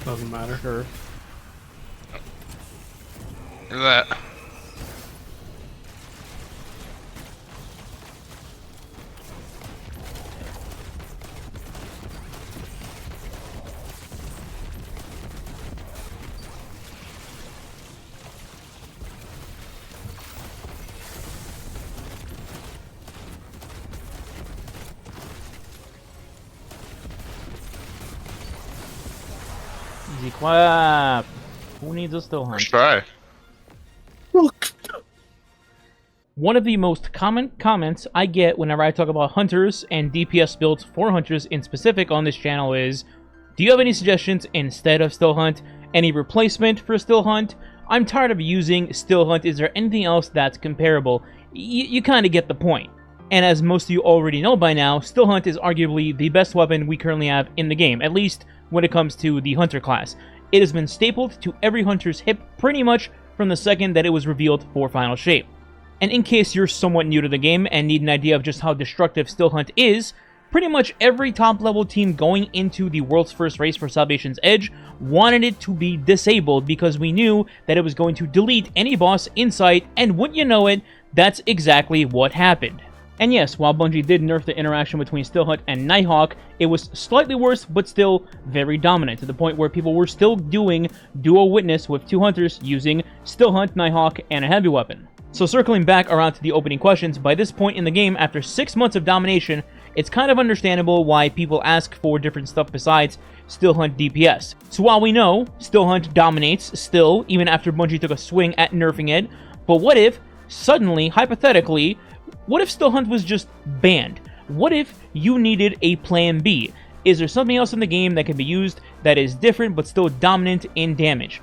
Doesn't matter. Sure. Look at that. Easy clap. Who needs a still hunt? First try. One of the most common comments I get whenever I talk about hunters and DPS builds for hunters in specific on this channel is, do you have any suggestions instead of still hunt? Any replacement for still hunt? I'm tired of using still hunt. Is there anything else that's comparable? You kind of get the point. And as most of you already know by now, still hunt is arguably the best weapon we currently have in the game, at least when it comes to the hunter class. It has been stapled to every hunter's hip pretty much from the second that it was revealed for Final Shape. And in case you're somewhat new to the game and need an idea of just how destructive still hunt is, pretty much every top level team going into the world's first race for Salvation's Edge wanted it to be disabled because we knew that it was going to delete any boss in sight, and wouldn't you know it, that's exactly what happened. And yes, while Bungie did nerf the interaction between Still Hunt and Nighthawk, it was slightly worse, but still very dominant, to the point where people were still doing dual witness with two hunters using Still Hunt, Nighthawk, and a heavy weapon. So circling back around to the opening questions, by this point in the game, after 6 months of domination, it's kind of understandable why people ask for different stuff besides Still Hunt DPS. So while we know Still Hunt dominates still, even after Bungie took a swing at nerfing it, but what if, suddenly, hypothetically, what if Still Hunt was just banned? What if you needed a plan B? Is there something else in the game that can be used that is different but still dominant in damage?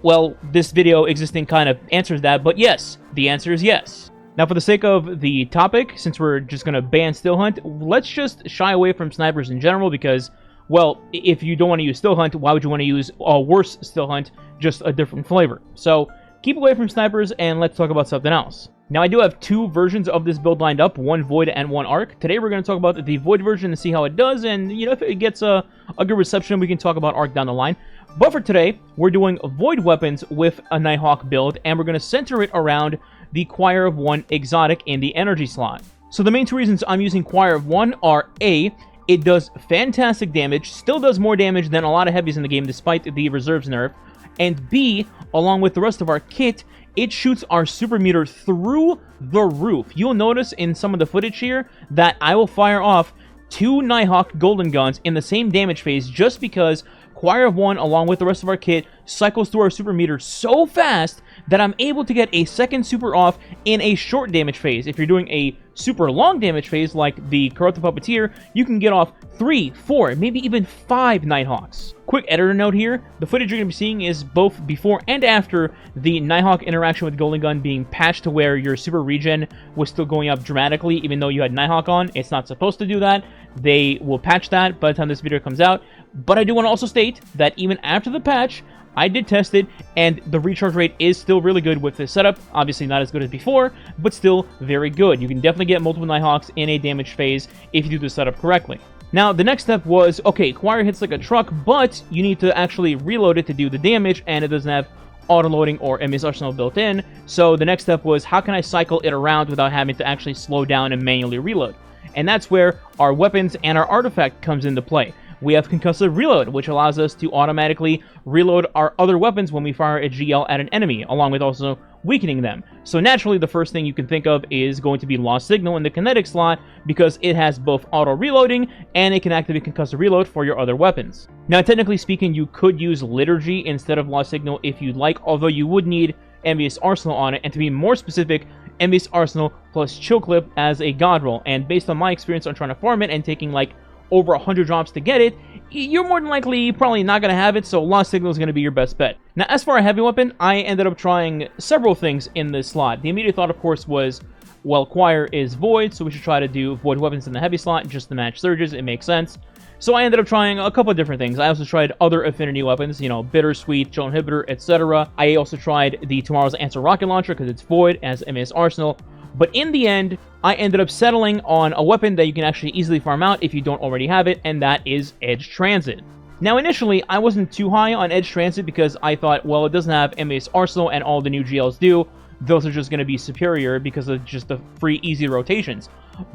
Well, this video existing kind of answers that, but yes, the answer is yes. Now, for the sake of the topic, since we're just going to ban Still Hunt, let's just shy away from snipers in general because, well, if you don't want to use Still Hunt, why would you want to use a worse Still Hunt, just a different flavor? So, keep away from snipers and let's talk about something else. Now, I do have two versions of this build lined up, one Void and one Arc. Today, we're going to talk about the Void version and see how it does, and, you know, if it gets a good reception, we can talk about Arc down the line. But for today, we're doing Void weapons with a Nighthawk build, and we're going to center it around the Choir of One exotic in the energy slot. So the main two reasons I'm using Choir of One are A, it does fantastic damage, still does more damage than a lot of heavies in the game despite the reserves nerf, and B, along with the rest of our kit, it shoots our super meter through the roof. You'll notice in some of the footage here that I will fire off two Nighthawk golden guns in the same damage phase just because Choir of One, along with the rest of our kit, cycles through our super meter so fast that I'm able to get a second super off in a short damage phase. If you're doing a super long damage phase like the Corrupted Puppeteer, you can get off 3, 4, maybe even 5 Nighthawks. Quick editor note here, the footage you're going to be seeing is both before and after the Nighthawk interaction with Golden Gun being patched to where your super regen was still going up dramatically even though you had Nighthawk on. It's not supposed to do that. They will patch that by the time this video comes out. But I do want to also state that even after the patch, I did test it, and the recharge rate is still really good with this setup. Obviously not as good as before, but still very good. You can definitely get multiple Nighthawks in a damage phase if you do the setup correctly. Now, the next step was, okay, Choir hits like a truck, but you need to actually reload it to do the damage, and it doesn't have auto-loading or enemy's arsenal built in. So the next step was, how can I cycle it around without having to actually slow down and manually reload? And that's where our weapons and our artifact comes into play. We have concussive reload, which allows us to automatically reload our other weapons when we fire a GL at an enemy, along with also weakening them. So naturally, the first thing you can think of is going to be Lost Signal in the kinetic slot, because it has both auto-reloading, and it can activate concussive reload for your other weapons. Now, technically speaking, you could use Liturgy instead of Lost Signal if you'd like, although you would need Envious Arsenal on it, and to be more specific, Envious Arsenal plus Chill Clip as a god roll. And based on my experience on trying to farm it and taking like over 100 drops to get it, you're more than likely probably not going to have it, so Lost Signal is going to be your best bet. Now, as for a heavy weapon, I ended up trying several things in this slot. The immediate thought, of course, was, well, Choir is Void, so we should try to do Void weapons in the heavy slot just to match Surges. It makes sense. So I ended up trying a couple of different things. I also tried other affinity weapons, you know, Bittersweet, Chill Inhibitor, etc. I also tried the Tomorrow's Answer Rocket Launcher because it's Void, as MS Arsenal. But in the end, I ended up settling on a weapon that you can actually easily farm out if you don't already have it, and that is Edge Transit. Now, initially, I wasn't too high on Edge Transit because I thought, well, it doesn't have Envious Arsenal and all the new GLs do. Those are just going to be superior because of just the free, easy rotations.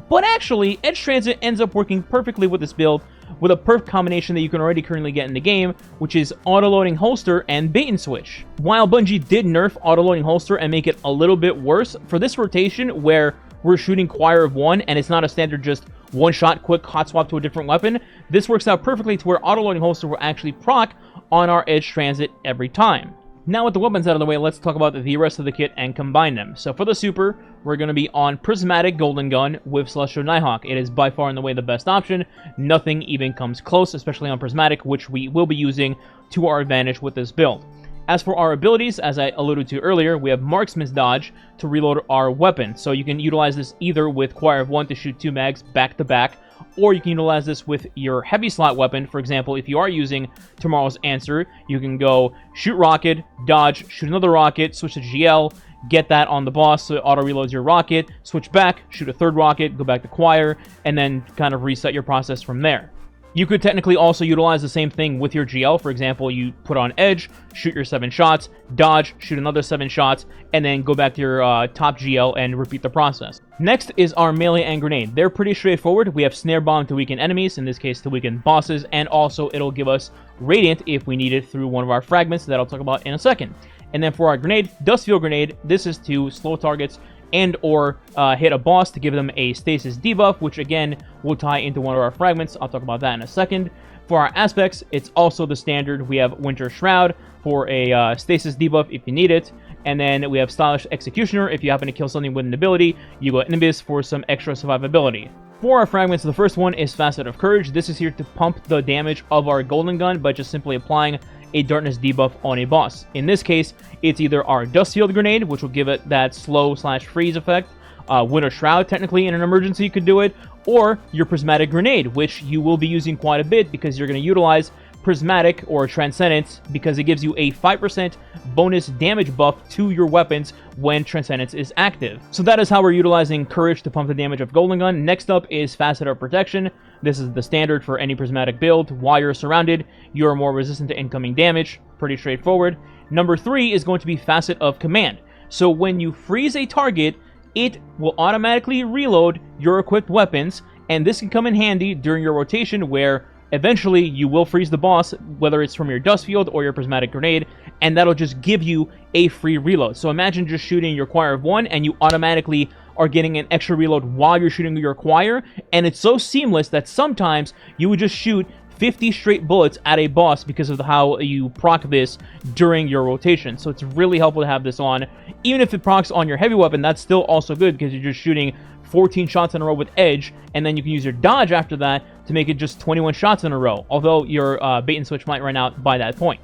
But actually, Edge Transit ends up working perfectly with this build with a perfect combination that you can already currently get in the game, which is auto-loading holster and bait and switch. While Bungie did nerf auto-loading holster and make it a little bit worse, for this rotation where we're shooting Choir of One and it's not a standard just one-shot quick hot swap to a different weapon, this works out perfectly to where auto-loading holster will actually proc on our Edge Transit every time. Now with the weapons out of the way, let's talk about the rest of the kit and combine them. So for the super, we're going to be on Prismatic Golden Gun with Celestial Nighthawk. It is by far and away the best option. Nothing even comes close, especially on Prismatic, which we will be using to our advantage with this build. As for our abilities, as I alluded to earlier, we have Marksman's Dodge to reload our weapon. So you can utilize this either with Choir of One to shoot 2 mags back to back, or you can utilize this with your heavy slot weapon. For example, if you are using Tomorrow's Answer, you can go shoot rocket, dodge, shoot another rocket, switch to GL, get that on the boss so it auto-reloads your rocket, switch back, shoot a third rocket, go back to Choir, and then kind of reset your process from there. You could technically also utilize the same thing with your GL. For example, you put on Edge, shoot your 7 shots, dodge, shoot another 7 shots, and then go back to your top GL and repeat the process. Next is our melee and grenade. They're pretty straightforward. We have Snare Bomb to weaken enemies, in this case to weaken bosses, and also it'll give us Radiant if we need it through one of our fragments that I'll talk about in a second. And then for our grenade, Dustfield Grenade, this is to slow targets and or hit a boss to give them a stasis debuff, which again will tie into one of our fragments. I'll talk about that in a second. For our aspects, it's also the standard. We have Winter Shroud for a stasis debuff if you need it, and then we have Stylish Executioner. If you happen to kill something with an ability, you go Nimbus for some extra survivability. For our fragments, the first one is Facet of Courage. This is here to pump the damage of our Golden Gun by just simply applying a darkness debuff on a boss. In this case, it's either our Dustfield Grenade, which will give it that slow/freeze effect. Winter Shroud, technically, in an emergency, could do it. Or your Prismatic Grenade, which you will be using quite a bit because you're going to utilize Prismatic or Transcendence because it gives you a 5% bonus damage buff to your weapons when Transcendence is active. So that is how we're utilizing Courage to pump the damage of Golden Gun. Next up is Facet of Protection. This is the standard for any Prismatic build. While you're surrounded, you are more resistant to incoming damage. Pretty straightforward. Number 3 is going to be Facet of Command. So when you freeze a target, it will automatically reload your equipped weapons, and this can come in handy during your rotation where eventually you will freeze the boss, whether it's from your Dustfield or your Prismatic Grenade, and that'll just give you a free reload. So imagine just shooting your Choir of One and you automatically are getting an extra reload while you're shooting your Choir, and it's so seamless that sometimes you would just shoot 50 straight bullets at a boss because of how you proc this during your rotation. So it's really helpful to have this on. Even if it procs on your heavy weapon, that's still also good because you're just shooting 14 shots in a row with Edge, and then you can use your dodge after that to make it just 21 shots in a row, although your bait and switch might run out by that point.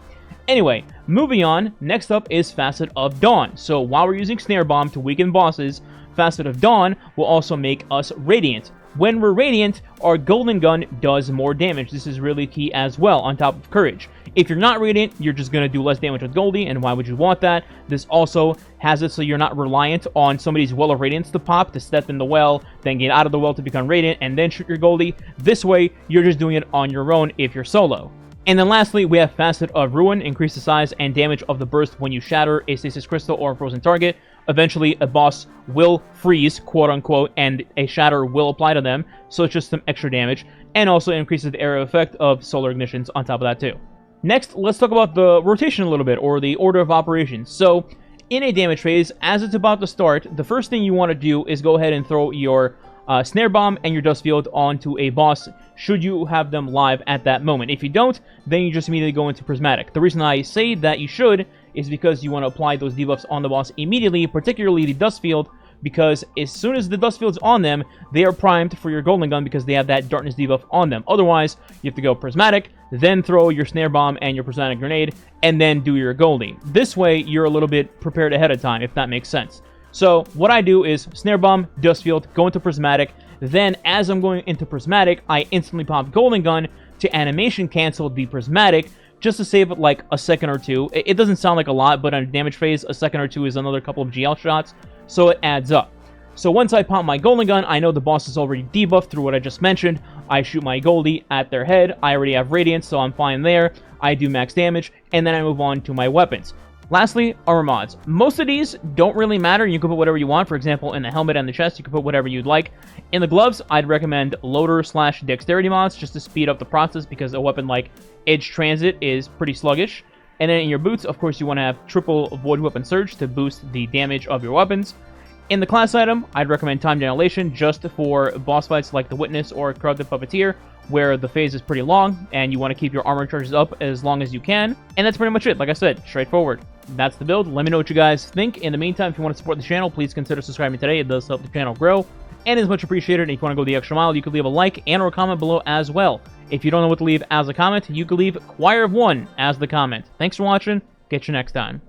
Anyway, moving on, next up is Facet of Dawn. So while we're using Snare Bomb to weaken bosses, Facet of Dawn will also make us Radiant. When we're Radiant, our Golden Gun does more damage. This is really key as well, on top of Courage. If you're not Radiant, you're just going to do less damage with Goldie, and why would you want that? This also has it so you're not reliant on somebody's Well of Radiance to pop, to step in the well, then get out of the well to become Radiant, and then shoot your Goldie. This way, you're just doing it on your own if you're solo. And then lastly, we have Facet of Ruin. Increase the size and damage of the burst when you shatter a stasis crystal or a frozen target. Eventually, a boss will freeze, quote-unquote, and a shatter will apply to them, so it's just some extra damage, and also increases the area effect of solar ignitions on top of that, too. Next, let's talk about the rotation a little bit, or the order of operations. So, in a damage phase, as it's about to start, the first thing you want to do is go ahead and throw your Snare Bomb and your Dustfield onto a boss, should you have them live at that moment. If you don't, then you just immediately go into Prismatic. The reason I say that you should is because you want to apply those debuffs on the boss immediately, particularly the Dustfield, because as soon as the Dustfield's on them, they are primed for your Golden Gun because they have that Darkness debuff on them. Otherwise, you have to go Prismatic, then throw your Snare Bomb and your Prismatic Grenade, and then do your Goldie. This way, you're a little bit prepared ahead of time, if that makes sense. So, what I do is Snare Bomb, Dustfield, go into Prismatic, then as I'm going into Prismatic, I instantly pop Golden Gun to animation cancel the Prismatic, just to save it like a second or two. It doesn't sound like a lot, but on a damage phase, a second or two is another couple of GL shots, so it adds up. So once I pop my Golden Gun, I know the boss is already debuffed through what I just mentioned. I shoot my Goldie at their head. I already have Radiance, so I'm fine there. I do max damage, and then I move on to my weapons. Lastly, armor mods. Most of these don't really matter. You can put whatever you want. For example, in the helmet and the chest, you can put whatever you'd like. In the gloves, I'd recommend loader/dexterity mods just to speed up the process because a weapon like Edge Transit is pretty sluggish. And then in your boots, of course, you want to have triple Void Weapon Surge to boost the damage of your weapons. In the class item, I'd recommend Time Dilation just for boss fights like the Witness or Corrupted Puppeteer, where the phase is pretty long, and you want to keep your armor charges up as long as you can. And that's pretty much it. Like I said, straightforward. That's the build. Let me know what you guys think. In the meantime, if you want to support the channel, please consider subscribing today. It does help the channel grow, and is much appreciated. And if you want to go the extra mile, you could leave a like and or a comment below as well. If you don't know what to leave as a comment, you could leave Choir of One as the comment. Thanks for watching. Catch you next time.